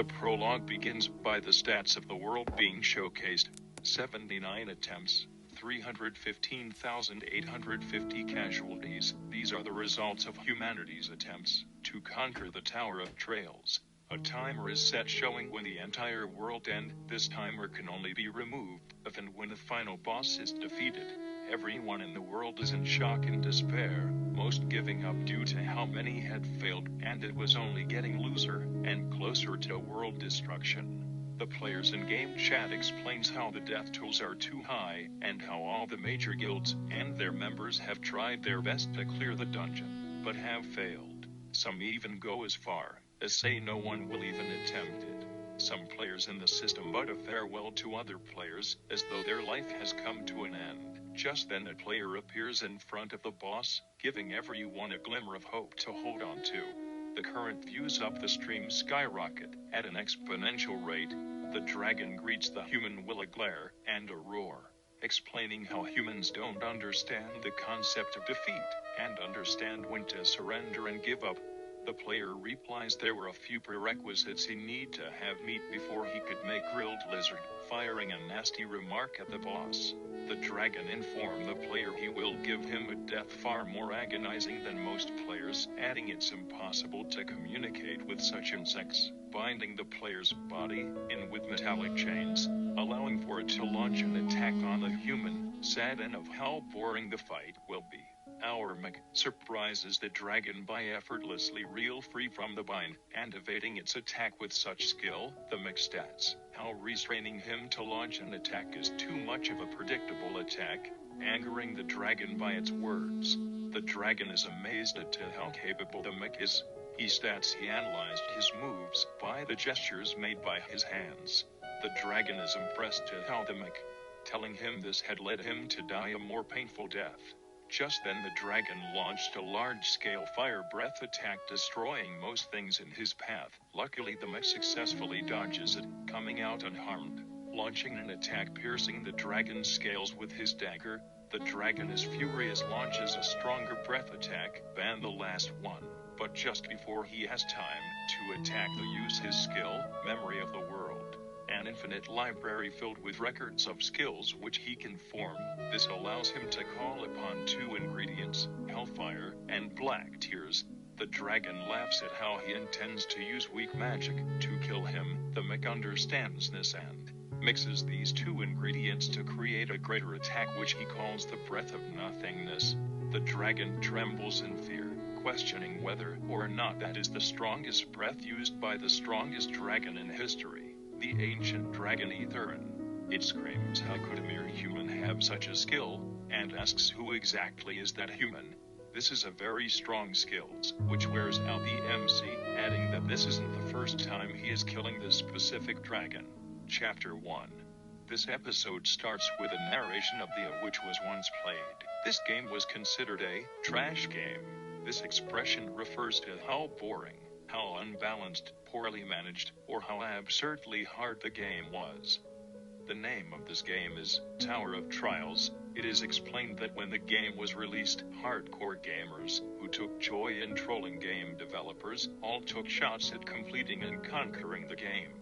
The prologue begins by the stats of the world being showcased. 79 attempts, 315,850 casualties. These are the results of humanity's attempts to conquer the Tower of Trails. A timer is set showing when the entire world ends. This timer can only be removed if and when the final boss is defeated. Everyone in the world is in shock and despair, most giving up due to how many had failed, and it was only getting looser and closer to world destruction. The players in-game chat explains how the death tools are too high, and how all the major guilds and their members have tried their best to clear the dungeon, but have failed. Some even go as far as say no one will even attempt it. Some players in the system bid a farewell to other players, as though their life has come to an end. Just then a player appears in front of the boss, giving everyone a glimmer of hope to hold on to. The current views up the stream skyrocket at an exponential rate. The dragon greets the human with a glare and a roar, explaining how humans don't understand the concept of defeat, and understand when to surrender and give up. The player replies there were a few prerequisites he need to have meet before he could make grilled lizard, firing a nasty remark at the boss. The dragon informed the player he will give him a death far more agonizing than most players, adding it's impossible to communicate with such insects, binding the player's body in with metallic chains, allowing for it to launch an attack on the human, saddened of how boring the fight will be. Our mech surprises the dragon by effortlessly reel free from the bind, and evading its attack with such skill. The mech stats how restraining him to launch an attack is too much of a predictable attack, angering the dragon by its words. The dragon is amazed at how capable the mech is. He states he analyzed his moves by the gestures made by his hands. The dragon is impressed to how the mech telling him this had led him to die a more painful death. Just then the dragon launched a large-scale fire breath attack, destroying most things in his path. Luckily the mech successfully dodges it, coming out unharmed. Launching an attack piercing the dragon's scales with his dagger, the dragon is furious, launches a stronger breath attack than the last one. But just before he has time to attack, use his skill, Memory of the World. An infinite library filled with records of skills which he can form. This allows him to call upon two ingredients, Hellfire and Black Tears. The dragon laughs at how he intends to use weak magic to kill him. The mech understands this and mixes these two ingredients to create a greater attack which he calls the Breath of Nothingness. The dragon trembles in fear, questioning whether or not that is the strongest breath used by the strongest dragon in history, the ancient dragon Etherin. It screams how could a mere human have such a skill, and asks who exactly is that human. This is a very strong skills, which wears out the MC, adding that this isn't the first time he is killing this specific dragon. Chapter 1. This episode starts with a narration of which was once played. This game was considered a trash game. This expression refers to how boring, how unbalanced, poorly managed, or how absurdly hard the game was. The name of this game is Tower of Trials. It is explained that when the game was released, hardcore gamers, who took joy in trolling game developers, all took shots at completing and conquering the game.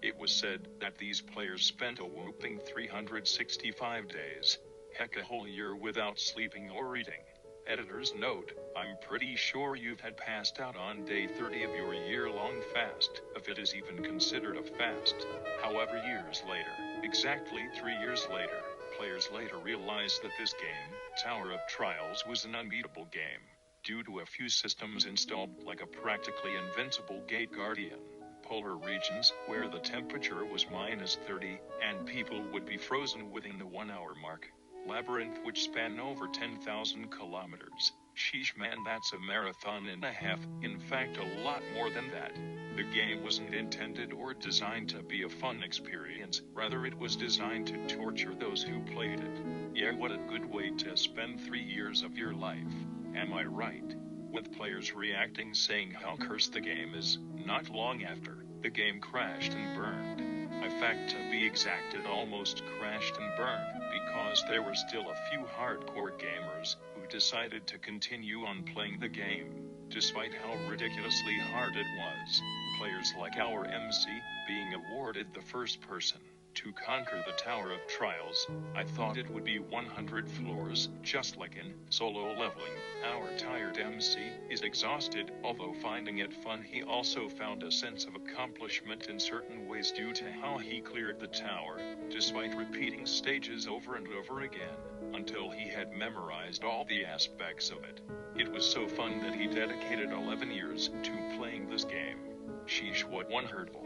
It was said that these players spent a whopping 365 days, heck a whole year without sleeping or eating. Editor's note, I'm pretty sure you've had passed out on day 30 of your year-long fast, if it is even considered a fast. However, years later, exactly 3 years later, players later realized that this game, Tower of Trials, was an unbeatable game, due to a few systems installed like a practically invincible gate guardian, polar regions where the temperature was -30, and people would be frozen within the 1 hour mark. Labyrinth which span over 10,000 kilometers. Sheesh man, that's a marathon and a half, in fact a lot more than that. The game wasn't intended or designed to be a fun experience, rather it was designed to torture those who played it. Yeah, what a good way to spend 3 years of your life, am I right? With players reacting saying how cursed the game is. Not long after, the game crashed and burned. In fact, to be exact, it almost crashed and burned, because there were still a few hardcore gamers who decided to continue on playing the game, despite how ridiculously hard it was. players like our MC, being awarded the first person to conquer the Tower of Trials. I thought it would be 100 floors, just like in solo leveling. Our tired MC is exhausted, although finding it fun. He also found a sense of accomplishment in certain ways due to how he cleared the tower, despite repeating stages over and over again, until he had memorized all the aspects of it. It was so fun that he dedicated 11 years to playing this game. Sheesh, what one hurdle.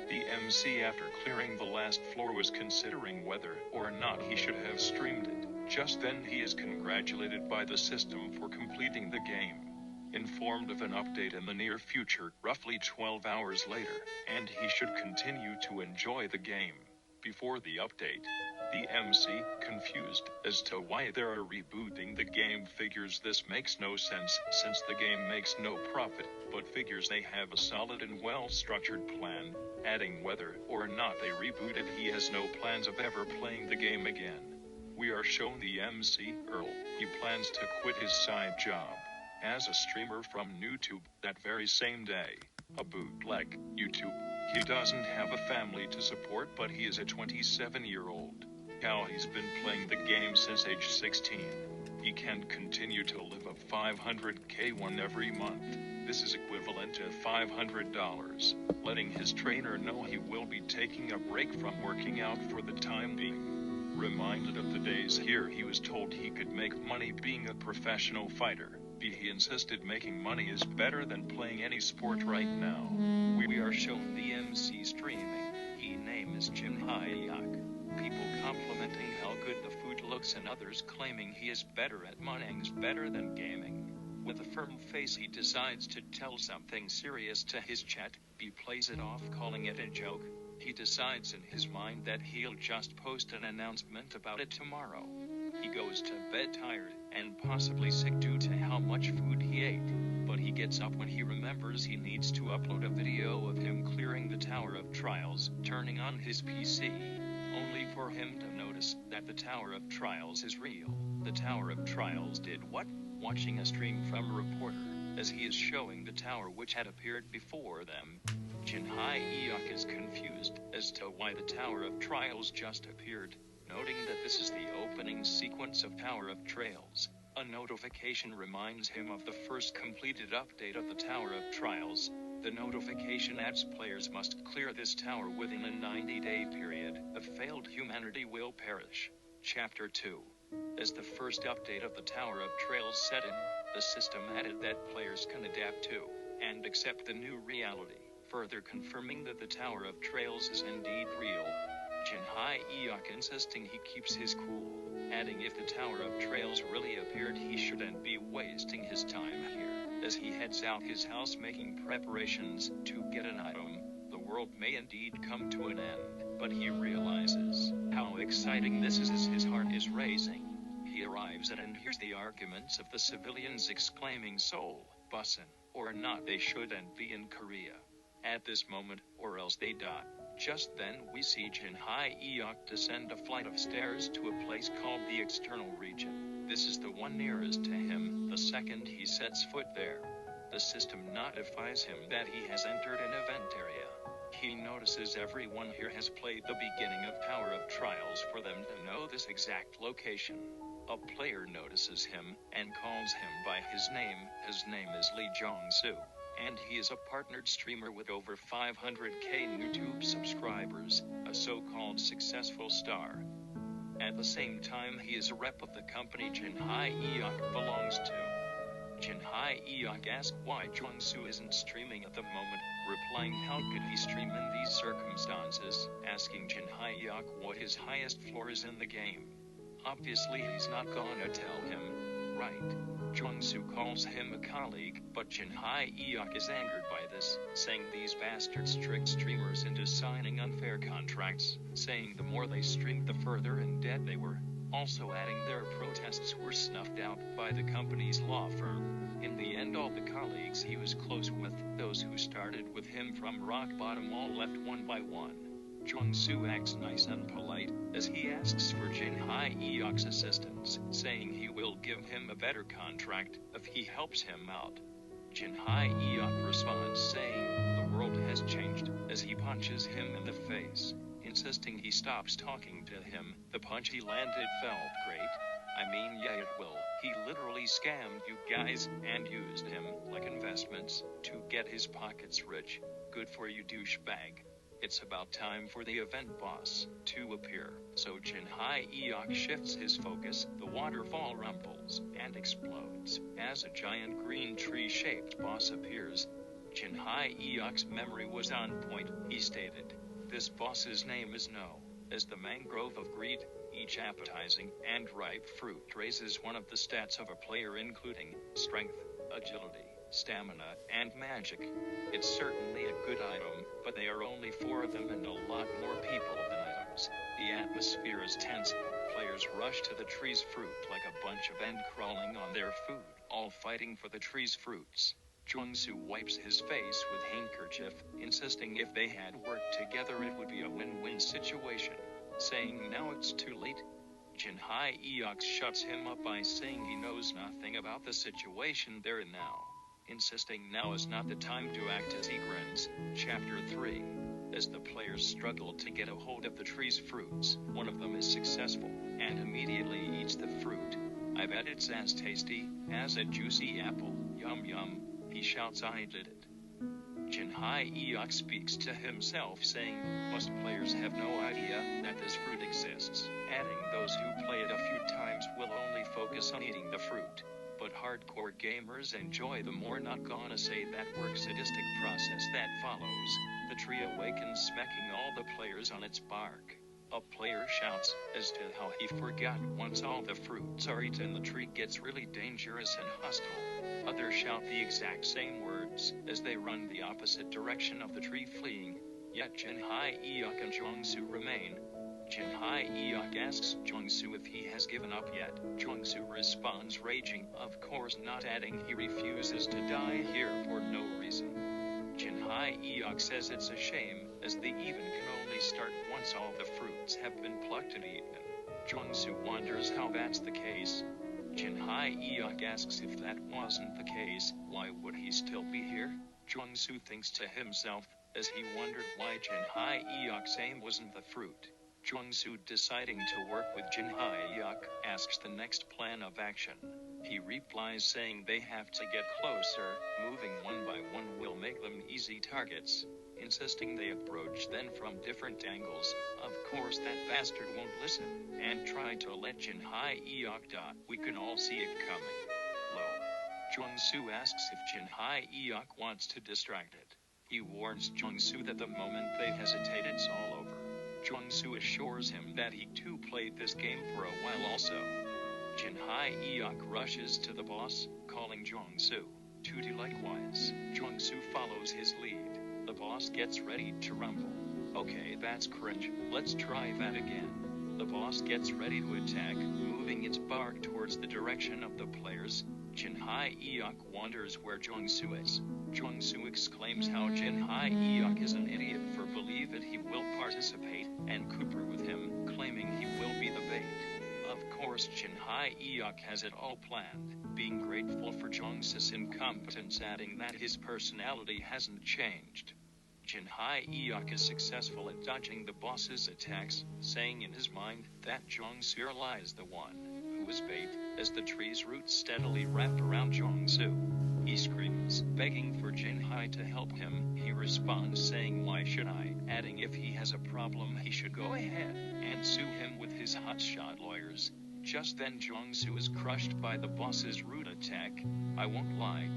The MC, after clearing the last floor, was considering whether or not he should have streamed it. Just then he is congratulated by the system for completing the game, informed of an update in the near future, roughly 12 hours later, and he should continue to enjoy the game. Before the update, the MC, confused as to why they are rebooting the game, figures this makes no sense since the game makes no profit, but figures they have a solid and well-structured plan, adding whether or not they rebooted, he has no plans of ever playing the game again. We are shown the MC, Earl. He plans to quit his side job as a streamer from YouTube that very same day. A bootleg YouTube. He doesn't have a family to support, but he is a 27-year-old. How he's been playing the game since age 16. He can continue to live a 500k one every month. This is equivalent to $500. Letting his trainer know he will be taking a break from working out for the time being. Reminded of the days here he was told he could make money being a professional fighter. He insisted making money is better than playing any sport right now. We are shown the MC streaming. His name is Jinhye. People complimenting how good the food looks and others claiming he is better at money's better than gaming. With a firm face he decides to tell something serious to his chat. He plays it off calling it a joke. He decides in his mind that he'll just post an announcement about it tomorrow. He goes to bed tired and possibly sick due to how much food he ate. But he gets up when he remembers he needs to upload a video of him clearing the Tower of Trials, turning on his PC. Only for him to notice that the Tower of Trials is real. The Tower of Trials did what? Watching a stream from a reporter, as he is showing the tower which had appeared before them. Jinhye is confused as to why the Tower of Trials just appeared, noting that this is the opening sequence of Tower of Trials. A notification reminds him of the first completed update of the Tower of Trials. The notification adds players must clear this tower within a 90-day period. If failed, humanity will perish. Chapter 2. As the first update of the Tower of Trials set in, the system added that players can adapt to and accept the new reality, further confirming that the Tower of Trials is indeed real. Jinhye insisting he keeps his cool, adding if the Tower of Trials really appeared he shouldn't be wasting his time here. As he heads out his house making preparations to get an item, the world may indeed come to an end, but he realizes how exciting this is as his heart is racing. He arrives at and hears the arguments of the civilians exclaiming Seoul, Busan, or not they shouldn't be in Korea at this moment, or else they die. Just then we see Jinhye descend a flight of stairs to a place called the External Region. This is the one nearest to him. The second he sets foot there, the system notifies him that he has entered an event area. He notices everyone here has played the beginning of Tower of Trials for them to know this exact location. A player notices him and calls him by his name. His name is Lee Jong-soo, and he is a partnered streamer with over 500k YouTube subscribers, a so-called successful star. At the same time, he is a rep of the company Jinhye belongs to. Jinhye asks why Jong-soo isn't streaming at the moment, replying how could he stream in these circumstances, asking Jinhye what his highest floor is in the game. Obviously he's not gonna tell him, right? Jong-soo calls him a colleague, but Jinhye is angered by this, saying these bastards tricked streamers into signing unfair contracts, saying the more they streamed the further in debt they were, also adding their protests were snuffed out by the company's law firm. In the end, all the colleagues he was close with, those who started with him from rock bottom, all left one by one. Jong-soo acts nice and polite, as he asks for Jinhye's assistance, saying he will give him a better contract if he helps him out. Jinhye responds saying, the world has changed as he punches him in the face, insisting he stops talking to him. The punch he landed felt great. I mean, yeah, it will. He literally scammed you guys and used him like investments to get his pockets rich. Good for you, douchebag. It's about time for the event boss to appear. So Jinhai Eok shifts his focus, the waterfall rumbles and explodes as a giant green tree-shaped boss appears. Jinhai Eok's memory was on point. He stated, "This boss's name is No, as the mangrove of greed. Each appetizing and ripe fruit raises one of the stats of a player, including strength, agility, stamina, and magic. It's certainly a good item, but there are only 4 of them and a lot more people than items. The atmosphere is tense. Players rush to the tree's fruit like a bunch of ants crawling on their food, all fighting for the tree's fruits." Jungsu wipes his face with handkerchief, insisting if they had worked together it would be a win-win situation, saying now it's too late. Jinhai Eok shuts him up by saying he knows nothing about the situation they're in now, insisting now is not the time to act as he grins. Chapter 3. As the players struggle to get a hold of the tree's fruits, one of them is successful, and immediately eats the fruit. "I bet it's as tasty as a juicy apple. Yum yum," he shouts. "I did it." Jinhai Eok speaks to himself saying, most players have no idea that this fruit exists, adding those who play it a few times will only focus on eating the fruit. But hardcore gamers enjoy the more not gonna say that work sadistic process that follows. The tree awakens, smacking all the players on its bark. A player shouts as to how he forgot once all the fruits are eaten the tree gets really dangerous and hostile. Others shout the exact same words as they run the opposite direction of the tree, fleeing. Yet Jinhai Eok and Jungsu remain. Jinhai Eok asks Jungsu if he has given up yet. Jungsu responds raging, of course not, adding he refuses to die here for no reason. Jinhai Eok says it's a shame, as the even can only start once all the fruits have been plucked and eaten. Jungsu wonders how that's the case. Jinhai Eok asks if that wasn't the case, why would he still be here? Jungsu thinks to himself, as he wondered why Jinhai Eok's aim wasn't the fruit. Jungsu, deciding to work with Jinhai Eok, asks the next plan of action. He replies saying they have to get closer, moving one by one will make them easy targets, insisting they approach then from different angles. Of course that bastard won't listen, and try to let Jinhai Eok die. We can all see it coming. Jungsu asks if Jinhai Eok wants to distract it. He warns Jungsu that the moment they hesitate it's all over. Jungsu assures him that he too played this game for a while also. Jinhai Eok rushes to the boss, calling Jungsu to do likewise. Jungsu follows his lead. The boss gets ready to rumble. Okay, that's cringe, let's try that again. The boss gets ready to attack, moving its bark towards the direction of the players. Jinhai Eok wonders where Jungsu is. Jungsu exclaims how Jinhai Eok is an idiot for believe it he will participate, and cooper with him, claiming he will be the bait. Of course Jinhai Eok has it all planned, being grateful for Jungsu's incompetence, adding that his personality hasn't changed. Jinhai Eok is successful at dodging the boss's attacks, saying in his mind that Jungsu lies the one who is bait, as the tree's roots steadily wrap around Jungsu. He screams, begging for Jinhai to help him. He responds saying why should I, adding if he has a problem he should go ahead and sue him with his hotshot lawyers. Just then Jungsu is crushed by the boss's root attack. I won't lie,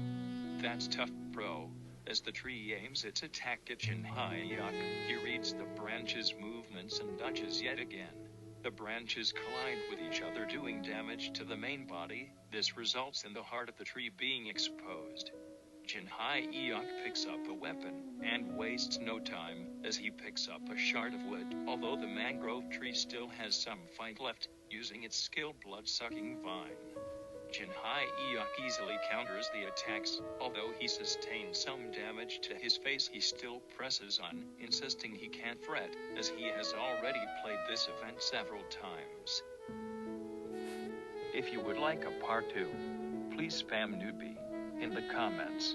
that's tough, bro. As the tree aims its attack at Jinhai Eok, he reads the branch's movements and dodges yet again. The branches collide with each other, doing damage to the main body. This results in the heart of the tree being exposed. Jinhai Eok picks up a weapon, and wastes no time, as he picks up a shard of wood, although the mangrove tree still has some fight left, using its skill blood-sucking vine. Jinhai Eok easily counters the attacks. Although he sustains some damage to his face, he still presses on, insisting he can't fret, as he has already played this event several times. If you would like a part 2, please spam Newbie in the comments.